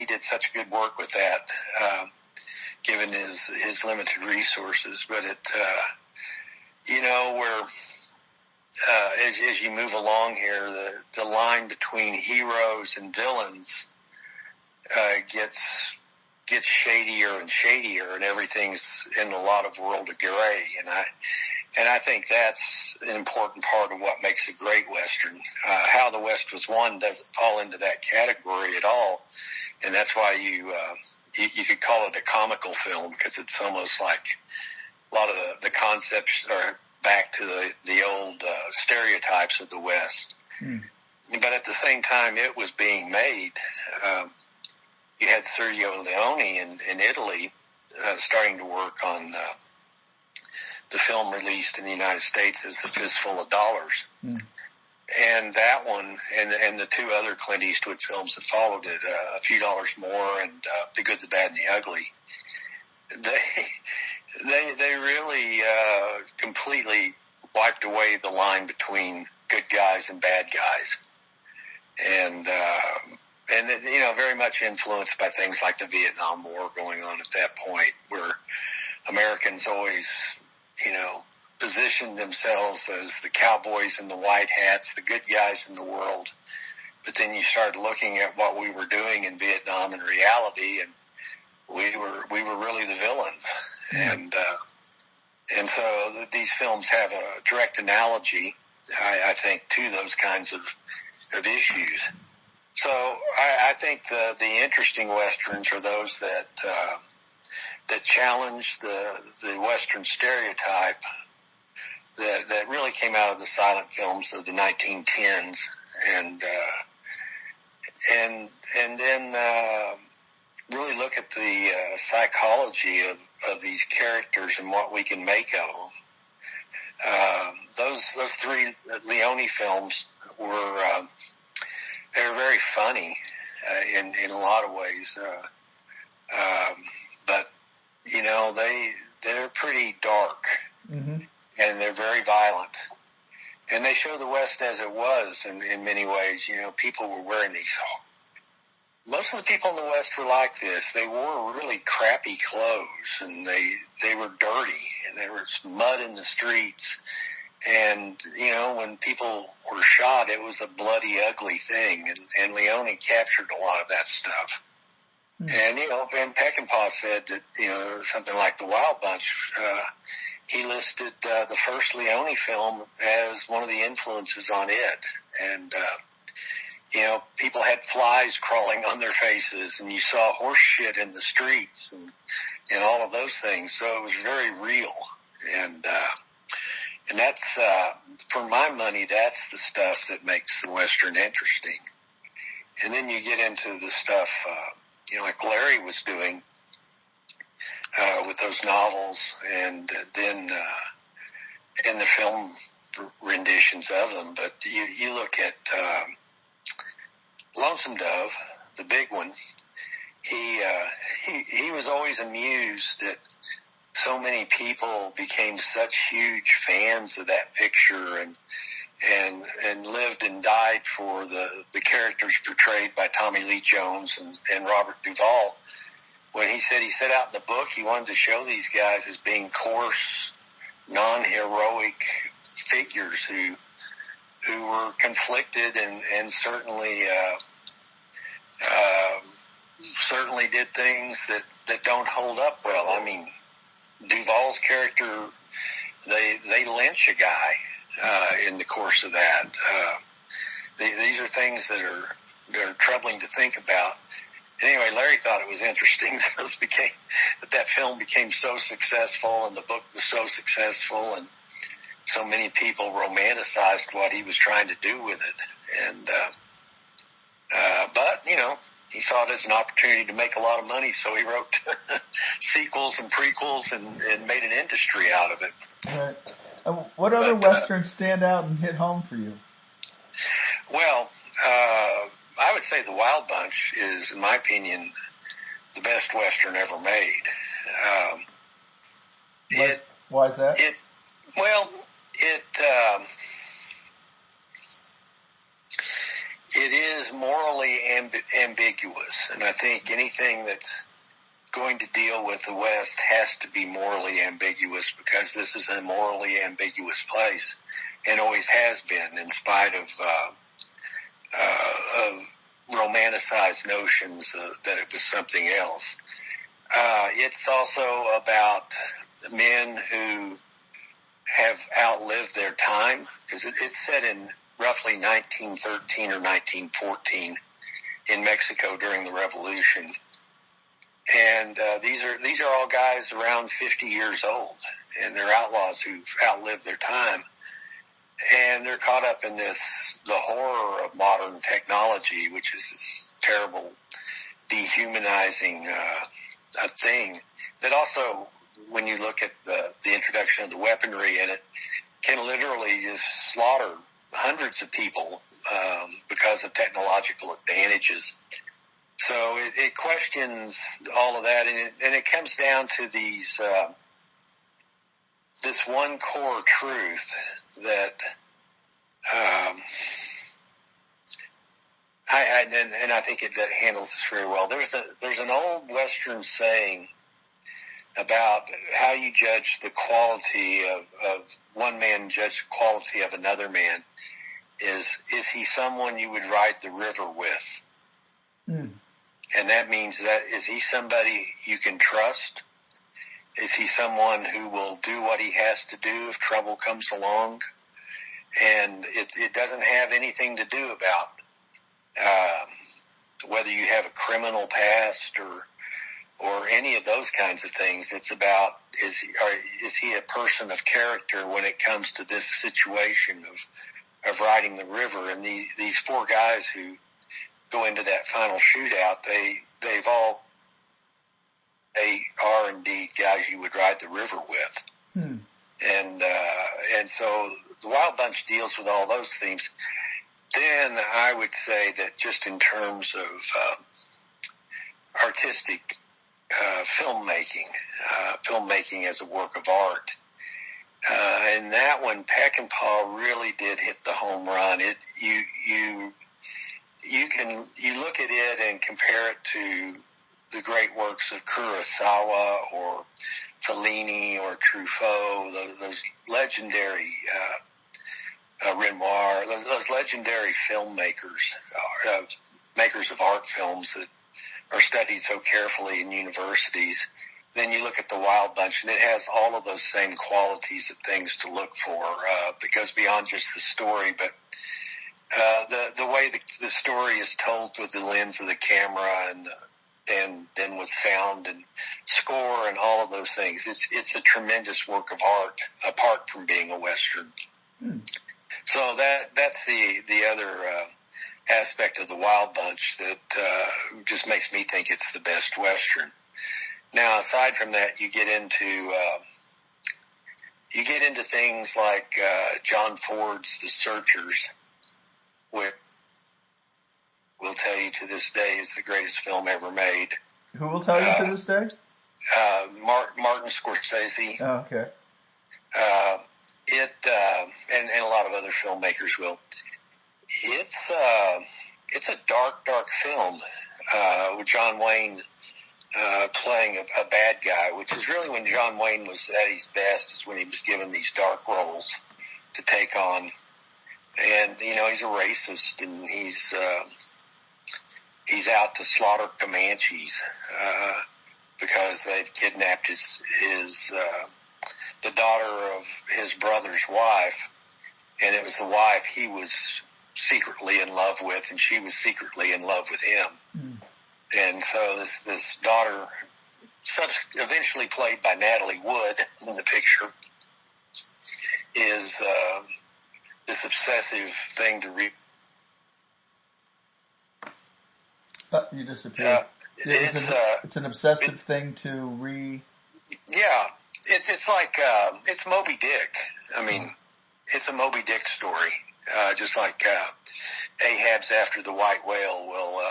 did such good work with that, given his limited resources. But where as you move along here, the line between heroes and villains gets shadier and shadier, and everything's in a lot of world of gray. And I think that's an important part of what makes a great Western. How the West Was Won doesn't fall into that category at all. And that's why you could call it a comical film, because it's almost like a lot of the concepts are back to the old stereotypes of the West. But at the same time it was being made, you had Sergio Leone in Italy starting to work on the film released in the United States as The Fistful of Dollars. And that one and the two other Clint Eastwood films that followed it, A Few Dollars More and The Good, the Bad, and the Ugly, they really completely wiped away the line between good guys and bad guys. And very much influenced by things like the Vietnam War going on at that point, where Americans always, positioned themselves as the cowboys in the white hats, the good guys in the world. But then you start looking at what we were doing in Vietnam in reality, and we were really the villains. And so these films have a direct analogy, I think, to those kinds of issues. So I think the interesting Westerns are those that challenge the Western stereotype that really came out of the silent films of the 1910s, and then really look at the psychology of these characters and what we can make of them. Those three Leone films were they were very funny in a lot of ways, but they're pretty dark. And they're very violent. And they show the West as it was in many ways. People were wearing these. Most of the people in the West were like this. They wore really crappy clothes, and they were dirty, and there was mud in the streets. And, when people were shot, it was a bloody, ugly thing. And Leone captured a lot of that stuff. And, Van Peckinpah said that, something like The Wild Bunch, he listed the first Leone film as one of the influences on it. And, people had flies crawling on their faces, and you saw horse shit in the streets and all of those things. So it was very real. And that's, for my money, that's the stuff that makes the Western interesting. And then you get into the stuff, like Larry was doing, with those novels, and then in the film renditions of them. But you look at Lonesome Dove, the big one. He was always amused that so many people became such huge fans of that picture and lived and died for the characters portrayed by Tommy Lee Jones and Robert Duvall. When he set out in the book, he wanted to show these guys as being coarse, non-heroic figures who were conflicted and certainly did things that don't hold up well. I mean, Duvall's character, they lynch a guy in the course of that. These are things that are troubling to think about. Anyway, Larry thought it was interesting that film became so successful, and the book was so successful, and so many people romanticized what he was trying to do with it. And but he saw it as an opportunity to make a lot of money, so he wrote sequels and prequels and made an industry out of it. Right. What other Westerns stand out and hit home for you? Well, I would say The Wild Bunch is, in my opinion, the best Western ever made. Why is that? it is morally ambiguous, and I think anything that's going to deal with the West has to be morally ambiguous, because this is a morally ambiguous place and always has been, in spite of romanticized notions that it was something else. It's also about men who have outlived their time, because it's set in roughly 1913 or 1914 in Mexico during the Revolution. And these are all guys around 50 years old, and they're outlaws who've outlived their time. And they're caught up in the horror of modern technology, which is this terrible, dehumanizing thing that also, when you look at the introduction of the weaponry in it, can literally just slaughter hundreds of people because of technological advantages. So it questions all of that, and it comes down to this one core truth that I think that handles this very well. There's an old Western saying about how you judge the quality of one man, judge the quality of another man. Is he someone you would ride the river with? Mm. And that means that, is he somebody you can trust? Is he someone who will do what he has to do if trouble comes along? And it doesn't have anything to do about whether you have a criminal past or any of those kinds of things. It's about, is he a person of character when it comes to this situation of riding the river? And these four guys who go into that final shootout, they are indeed guys you would ride the river with. Hmm. And so the Wild Bunch deals with all those themes. Then I would say that just in terms of artistic filmmaking as a work of art, and that one, Peckinpah really did hit the home run. You look at it and compare it to the great works of Kurosawa or Fellini or Truffaut, those legendary Renoir, those legendary filmmakers, makers of art films that are studied so carefully in universities. Then you look at the Wild Bunch, and it has all of those same qualities of things to look for. It goes beyond just the story, but the way the story is told with the lens of the camera and then with sound and score and all of those things. It's a tremendous work of art apart from being a Western. Hmm. So that's the other aspect of the Wild Bunch that just makes me think it's the best Western. Now, aside from that, you get into things like John Ford's The Searchers, which will tell you to this day is the greatest film ever made. Who will tell you to this day? Martin Scorsese. Oh, okay. And a lot of other filmmakers will. It's a dark film, with John Wayne, playing a bad guy, which is really when John Wayne was at his best, is when he was given these dark roles to take on. And, he's a racist, and he's out to slaughter Comanches, because they've kidnapped the daughter of his brother's wife, and it was the wife he was secretly in love with, and she was secretly in love with him. Mm. And so this daughter, eventually played by Natalie Wood in the picture, is this obsessive thing to read. You disappeared. It's an obsessive thing to Yeah, it's like it's Moby Dick. I mean, it's a Moby Dick story, just like Ahab's after the white whale. Well,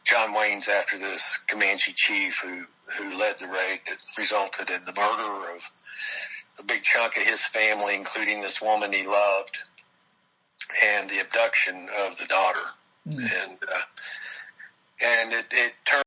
John Wayne's after this Comanche chief who led the raid that resulted in the murder of a big chunk of his family, including this woman he loved. and the abduction of the daughter. And it turned